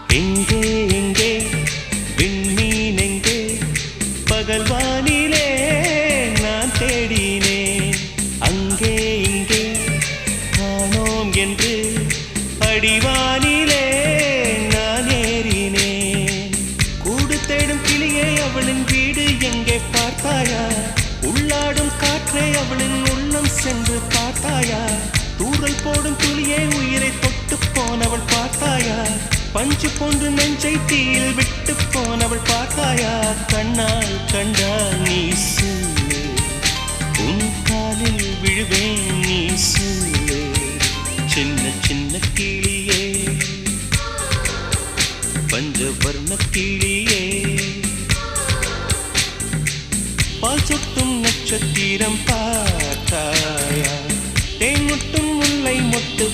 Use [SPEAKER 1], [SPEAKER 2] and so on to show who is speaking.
[SPEAKER 1] எங்கே எங்கே விண்மீன் எங்கே பகல்வானிலே நான் தேடினேன் அங்கே இங்கே காணோம் என்று அடிவானிலே நான் ஏறினேன் கூடு தேடும் கிளியே அவளின் வீடு எங்கே பார்த்தாயா உள்ளாடும் காற்றே அவளின் உள்ளம் சென்று பார்த்தாயா தூரல் போடும் துளியே உயிரை தொட்டு போனவள் பார்த்தாயா பஞ்சு போன்று நெஞ்சை தீயில் விட்டு போனவள் பார்த்தாயா கண்ணால் கண்டால் நீ சொல்லு உன் காலில் விழுவேன் நீ சொல்லு சின்ன சின்ன கிளியே பஞ்சவர்ண கிளியே பால் சொட்டும் நட்சத்திரம் பார்த்தாயா தேன் முட்டும் முல்லை மொட்டு